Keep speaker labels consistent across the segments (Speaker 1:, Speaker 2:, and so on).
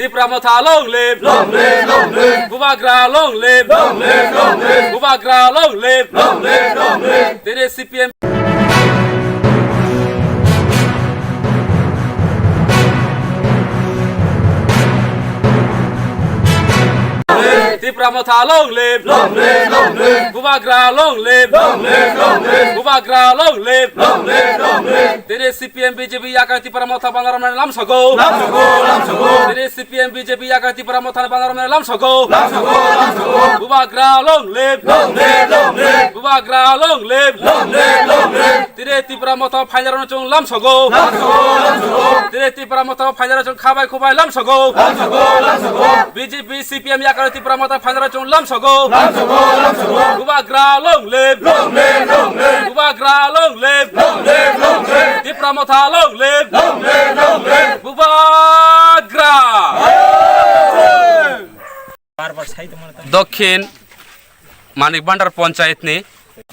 Speaker 1: Tipramotha long live, Bubagra long live, Bubagra long live, Tene CPM Tipramotha long live, Bubagra long live, Bubagra long live, Tene CPM BJP Yaka Tipramotha Banaram Lam Sago, Tene CPM BJP Yaka Tipramotha Banaram Lam Sago, Bubagra long live, Bubagra long live, Tene Tipramotha Pailaron Chung Lam Sago, Tene Tipramotha Pailaron Chung Kabai Kubai Lam Sago, BJP CPM Yaka Tipramotha Pailaron Chung Lam Sago, Bubagra long live, Bubagra long live, Tipramotha long live, Bubagra দক্ষিণ মানিকবান্ডার পঞ্চায়েতনি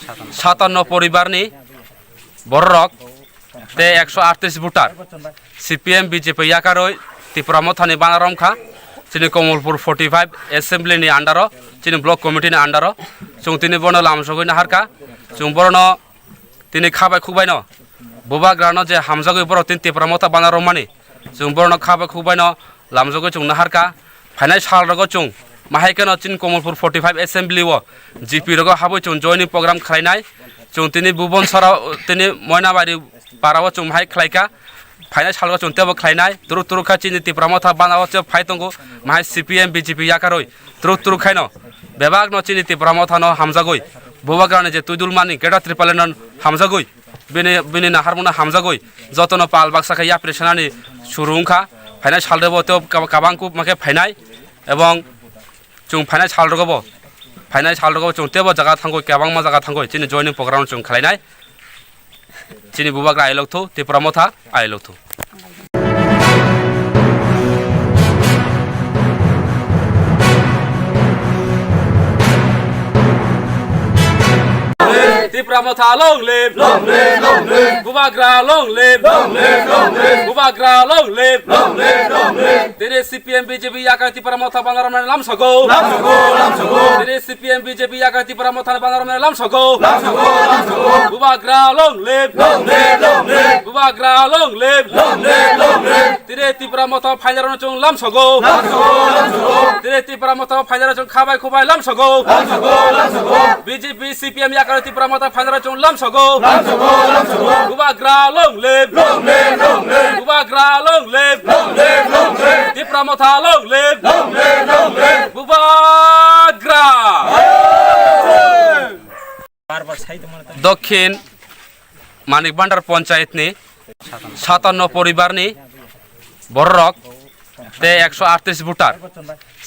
Speaker 1: 57 পরিবারনি বড়রক তে 138 voter CPM BJP ইয়াকারই ত্রিপুরামথানি বানারমখা চিনি Kamalpur 45 এসেম্বলিনি under চিনি block কমিটিনি under जों তিনি বন লামসগৈ নাহারকা जों বরন তিনি খাবাই খুবাইন বুবাগ্রান যে হামজাগৈ বর তিন ত্রিপুরামথা বানারমানি जों বরন খাবাই খুবাইন লামজগৈ जों নাহারকা ফাইনাই সালরগ जों माहायकेन चिन कमलपुर 45 एसेम्बली जीपी रग हाबो जों जयनिंग प्रोग्राम खालायनाय जों तिनि भुवन सराव तिनि मयनाबारि पाराव जों माहाय खालायका फाइनाल सालग जों तेबो खालायनाय तुरु तुरुखा चिनि त्रिपुरामथा बानाव जे फाइतंगो माहाय सीपीएम बीजेपी याकारोय तुरु तुरु खायन बेबाग न चिनि त्रिपुरामथा न हामजागय बुबाग्राने जे तुइदुलमानि गेटा त्रिपालेनन हामजागय बिनि नाहारमुना हामजागय जतन पाल बाक्साखा याप्रेसनानि सुरुंखा फाइनाल सालदेबो तो काबांकु माके फाइनाय एवं जों फाइनाल सालरगबो जों तेबो जागा थांगो केबांमा जागा थांगो चिनि जयनिंग प्रोग्राम जों खालायनाय चिनि बुबाग्रा आइलगथु त्रिपुरामथा आइलगथु Tipramotha long live, Bubagra long live, Bubagra long live, Tene CPM BJP Yaka Tipramotha Banaram Lam Sago, Tene CPM BJP Yaka Tipramotha Banaram Lam Sago, Bubagra long live, Bubagra long live, Tene Tipramotha Pailaron Chung Lam Sago, Tene Tipramotha Pailaron Chung Kabai Kubai Lam Sago, BJP CPM Yaka Tipramotha Pailaron Chung Lam Sago, Bubagra long live, Bubagra long live, Tipramotha long live, Bubagra দক্ষিণ মানিকবান্ডার পঞ্চায়েতনি 57 পরিবারনি বড়রক তে 138 voter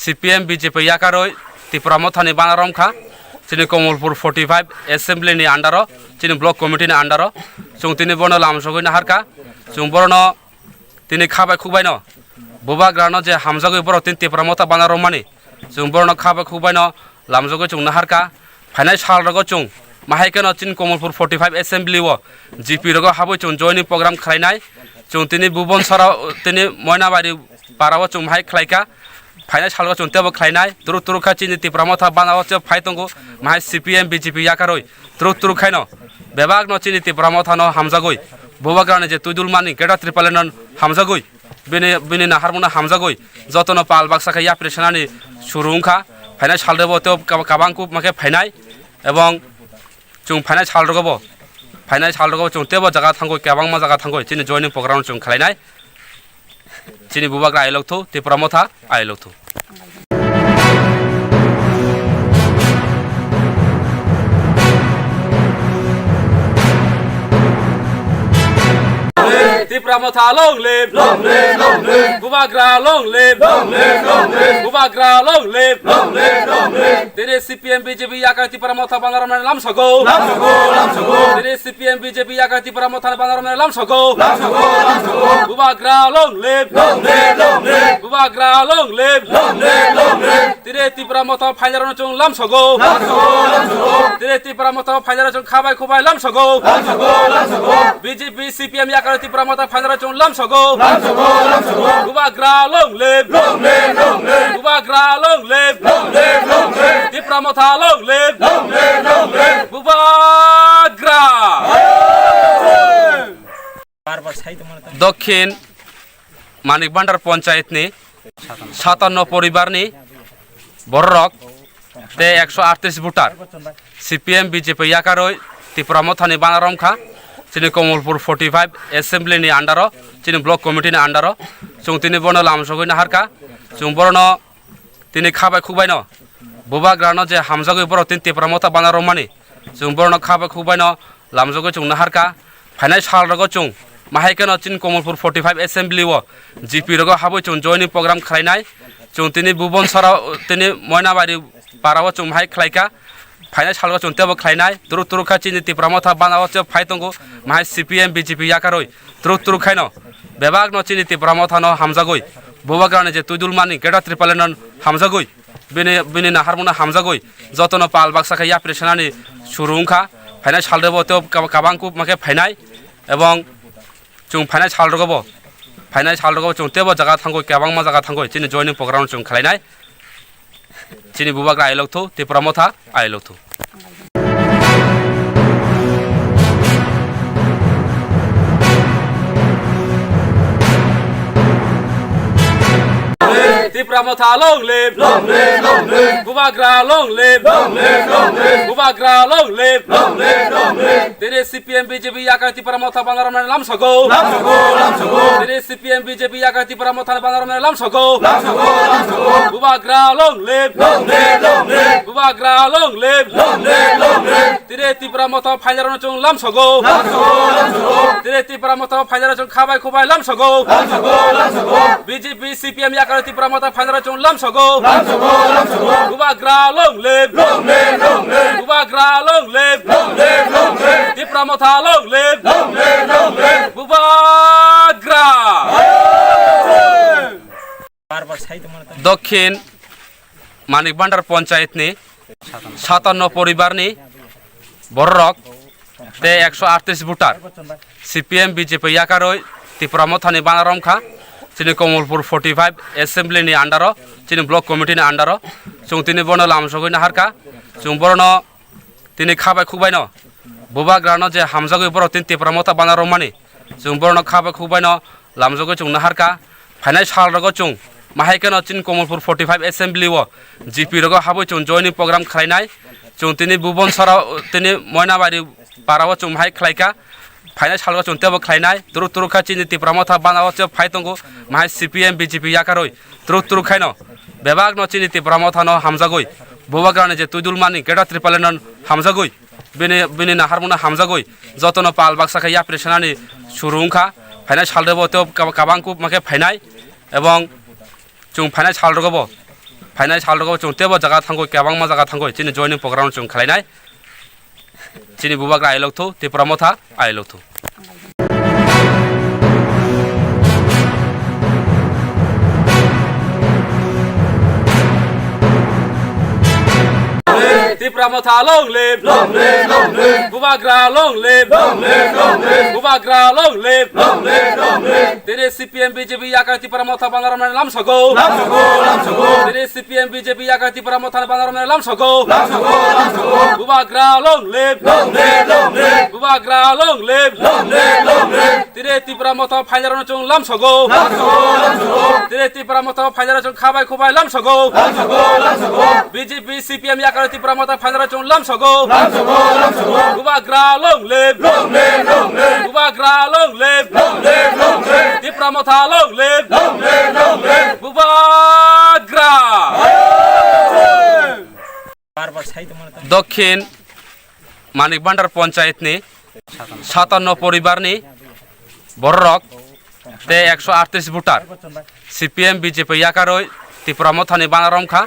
Speaker 1: CPM BJP ইয়াকারই ত্রিপুরামথানি বানারমখা চিনি Kamalpur 45 এসেম্বলিনি under চিনি block কমিটিনি under जों তিনি বন লামসগৈ নাহারকা जों বরন তিনি খাবাই খুবাইন বুবাগ্রান যে হামজাগৈ বর তিন ত্রিপুরামথা বানারমানি जों বরন খাবাই খুবাইন লামজগৈ जों নাহারকা ফাইনাল সালরগ जों माहायकेन चिन कमलपुर 45 एसेम्बली जीपी रग हाबो जों जयनिंग प्रोग्राम खालायनाय जों तिनि भुवन सराव तिनि मयनाबारि पाराव जों माहाय खालायका फाइनाल सालग जों तेबो खालायनाय तुरु तुरुखा चिनि त्रिपुरामथा बानाव जे फाइतंगो माहाय सीपीएम बीजेपी याकारोय तुरु तुरु खायन बेबाग न चिनि त्रिपुरामथा न हामजागय बुबाग्राने जे तुइदुलमानि गेटा त्रिपालेनन हामजागय बिनि नाहारमुना हामजागय जतन पाल बाक्साखा याप्रेसनानि सुरुंखा फाइनाल सालदेबो तो काबांकु माके फाइनाय एवं जों फाइनाल सालरगबो जों तेबो जागा थांगो केबांमा जागा थांगो चिनि जयनिंग प्रोग्राम जों खालायनाय चिनि बुबाग्रा आइलगथु त्रिपुरामथा आइलगथु Tipramotha long live, Bubagra long live, Bubagra long live, Tene CPM BJP Yaka Tipramotha Banaram Lam Sago, Tene CPM BJP Yaka Tipramotha Banaram Lam Sago, Bubagra long live, Bubagra long live, Tene Tipramotha Pailaron Chung Lam Sago, Tene Tire Tipramota Federation Kabai Kubai Lamsogo BJP CPM Yakara Tipramota Federation Lamsogo Gubagra long live Gubagra long live Tipramota long live Gubagra দক্ষিণ মানিকবান্ডার পঞ্চায়েতনি 57 পরিবারনি বড়রক তে 138 voter CPM BJP ইয়াকারই ত্রিপুরামথানি বানারমখা চিনি Kamalpur 45 এসেম্বলিনি under চিনি block কমিটিনি under जों তিনি বন লামসগই নাহারকা जों বরন তিনি খাবাই খুবাই ন বুবাগ্রানো যে হামজাগই বড় তিন ত্রিপুরামথা বানারমানি जों বরন খাবাই খুবাই ন লামজগই जों নাহারকা ফাইনাল সালরগো जों माहायकेनो चिन कमलपुर 45 एसेम्बली वो जीपी रगो हाबो जों जॉइनिंग प्रोग्राम खालायनाय जों तिनि बुबन सराव तिनि मयनाबारि पाराव जों माहाय खालायका फाइनाल सालगो जों तेबो खालायनाय तुरु तुरु खा चिनि तिप्रामथा बानाव जो फाइतंगो माहाय सीपीएम बीजेपी याकारोय तुरु तुरु खायनो बेबाग न चिनि तिप्रामथा न हामजागोय बुबाग्राने जे तुदुलमानि गेटा त्रिपालेनन हामजागोय बिनि नाहारमुना हामजागोय जतन पाल बाक्साखा याप्रेसनानि सुरुंखा फाइनाल सालदेबो तो काबांकु माके फाइनाय एवं जों फाइनाल सालरगबो जों तेबो जागा थांगो केबांमा जागा थांगो चिनि जॉइनिंग प्रोग्राम जों खालायनाय चिनि बुबाग्रा आइलगथु तिप्रामथा आइलगथु Tipramotha long live Gubagra long live Gubagra long live Tire CPM BJP yakar Tipramotha Banaraman lamsogo Tire CPM BJP yakar Tipramotha Banaraman lamsogo Gubagra long live Gubagra long live Tire Tipramotha Federation chung lamsogo Tire Tipramotha Federation khabai khubai lamsogo BJP CPM yakar Tipramotha Federation lamsogo Gubagra long live Gubagra long live Tipramotha long live Gubagra দক্ষিণ মানিকবান্ডার পঞ্চায়েতনি 57 পরিবারনি বড়রক তে 138 voter CPM BJP ইয়াকারই ত্রিপুরামথানি বানারমখা চিনি Kamalpur 45 এসেম্বলিনি under চিনি block কমিটিনি under जों তিনি বন লামসগই নাহারকা जों বরন তিনি খাবাই খুবাই ন বুবাগ্রানো যে হামজাগই বড় তিন ত্রিপুরামথা বানারমানি जों বরন খাবাই খুবাই ন লামজগই जों নাহারকা ফাইনাল সালরগো जों माहायकेनो चिन कमलपुर 45 एसेम्बली वो जीपी रगो हाबो जों जॉइनिंग प्रोग्राम खालायनाय जों तिनि बुबन सराव तिनि मयनाबारि पाराव जों माहाय खालायका फाइनाल सालगो जों तेबो खालायनाय तुरु तुरु खा चिनि तिप्रामथा बानाव जो फाइतंगो माहाय सीपीएम बीजेपी याकारोय तुरु तुरु खायनो बेबाग न चिनि तिप्रामथा न हामजागोय बुबाग्राने जे तुदुलमानि गेटा त्रिपालेनन हामजागोय बिनि नाहारमुना हामजागोय जतन पाल बाक्साखा याप्रेसनानि सुरुंखा फाइनाल सालदेबो तो काबांकु माके फाइनाय एवं जों फाइनाल सालरगबो जों तेबो जागा थांगो केबांमा जागा थांगो चिनि जॉइनिंग प्रोग्राम जों खालायनाय चिनि बुबाग्रा आइलगथु तिप्रामथा आइलगथु Tipramotha long live Gubagra long live Gubagra long live Tire CPM BJP yakar Tipramotha Banaraman lamsogo Tire CPM BJP yakar Tipramotha Banaraman lamsogo Gubagra long live Gubagra long live Tire Tipramotha Federation chung lamsogo Tire Tipramotha Federation khabai khubai lamsogo BJP CPM yakar Tipramotha Federation lamsogo Gubagra long live Gubagra long live Tipramotha long live Gubagra দক্ষিণ মানিকবান্ডার পঞ্চায়েতনি 57 পরিবারনি বড়রক তে 138 voter CPM BJP ইয়াকারই ত্রিপুরামথানি বানারমখা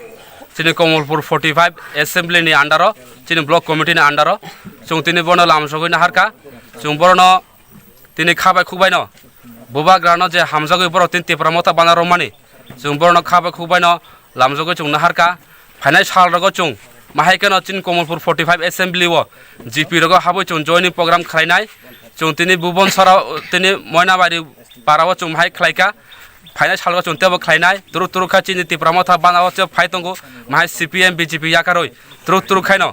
Speaker 1: চিনি Kamalpur 45 এসেম্বলিনি under চিনি block কমিটিনি under जों তিনি বন লামসগই নাহারকা जों বরন তিনি খাবাই খুবাই ন বুবাগ্রানো যে হামজাগই বড় তিন ত্রিপুরামথা বানারমানি जों বরন খাবাই খুবাই ন লামজগই जों নাহারকা ফাইনাল সালরগো जों माहायकेनो चिन कमलपुर 45 एसेम्बली ओ जीपी रगो हाबो चुन जॉइनिंग प्रोग्राम खालायनाय चुन तिनि भुवन सराव तिनि मयनाबारि पाराव चुन माहाय खालायका फाइनाल सालगा चुन तेबो खालायनाय तुरु तुरु खा चिनि तिप्रामथा बानाव च फाइतंगो माहाय सीपीएम बीजेपी याकारोय तुरु तुरु खायनो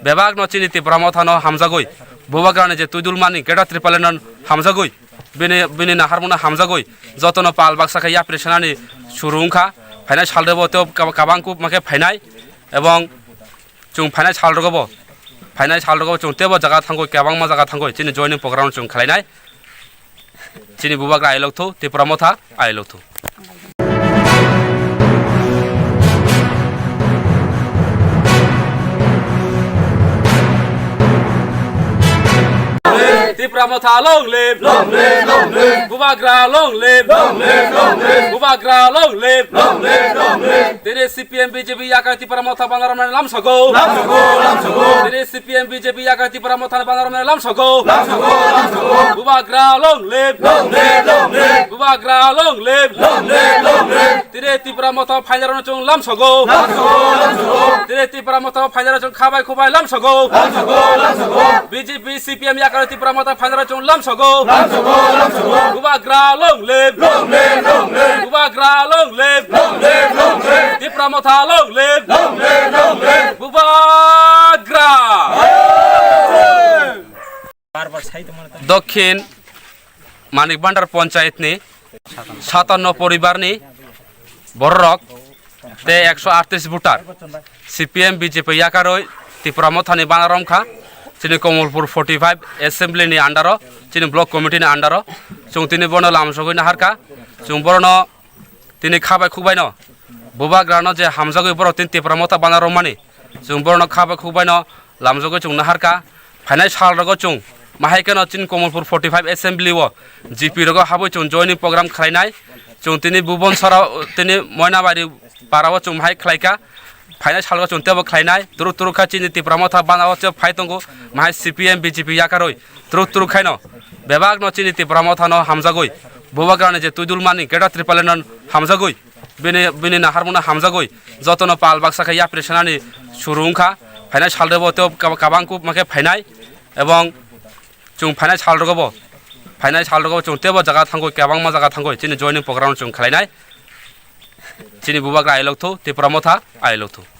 Speaker 1: बेबाग न चिनि तिप्रामथा न हामजागोय बुबाग्राने जे तुइदुल मानि गेटा त्रिपालेनन हामजागोय बिनि नाहारमुना हामजागोय जतन पाल बाक्साखा या प्रेसनानि सुरुंखा फाइनाल सालदेबो तो काबांकु माके फाइनाय एवं चुं फाइनाल सालरगबो चुं तेबो जागा थांगो केबां मा जागा थांगो चिनि जॉइनिंग प्रोग्राम चुं खालायनाय चिनि बुबाग्रा आइलगथु तिप्रामथा आइलगथु तिप्रामथा long live बुबाग्रा long live बुबाग्रा long live तेरे सीपीएम बीजेपी याका तिप्रामथा बानारम लाम सगो तेरे सीपीएम बीजेपी याका तिप्रामथा बानारम लाम सगो बुबाग्रा long live बुबाग्रा long live तेरे तिप्रामथा फाइनाल चुं लाम सगो तेरे तिप्रामथा फाइनाल चुं खाबाय खुबाय लाम सगो बीजेपी सीपीएम याका तिप्रामथा फाइनाल चुं लाम सगो बुबाग्रा long live बुबाग्रा long live तिप्रामथा long live बुबाग्रा दक्षिण मानिक भाण्डार पंचायतनि 57 परिबारनि बररक ते 138 भोटार सीपीएम बीजेपी याकारोय तिप्रामथानि बानारमखा चिनि कमलपुर 45 एसेम्बली आन्डारो चिनि ब्लक कमिटी आन्डारो जों तिनि बर्न लामसगै नाहारका जों बर्न तिनि खाबाय खुबायनो बुबाग्रानो जे हामजागै बर तिनि तिप्रामथा बानारमानि जों बर्न खाबाय खुबायनो लामजगै जों नाहारका फाइनाल सालरगो जों माहायकेनो चिन कमलपुर 45 एसेम्बली ओ जीपी रगो हाबो जों जॉइनिंग प्रोग्राम खालायनाय जों तिनि भुवन सराव तिनि मयनाबारि पाराव जों माहाय खालायका फाइनाल सालगा चुन तेबो खालायनाय तुरु तुरु खा चिनि तिप्रामथा बानाव च फाइतंगो माहाय सीपीएम बीजेपी याकारोय तुरु तुरु खायनो बेबाग न चिनि तिप्रामथा न हामजागोय बुबाग्राने जे तुइदुल मानि गेटा त्रिपालेनन हामजागोय बिनि नाहारमुना हामजागोय जतन पाल बाक्साखा या प्रेसनानि सुरुंखा फाइनाल सालदेबो तो काबांकु माके फाइनाय एवं चुं फाइनाल सालरगबो चुं तेबो जागा थांगो केबां मा जागा थांगो चिनि जॉइनिंग प्रोग्राम चुं खालायनाय चिनि बुबाग्रा आइलगथु तिप्रामथा आइलगथु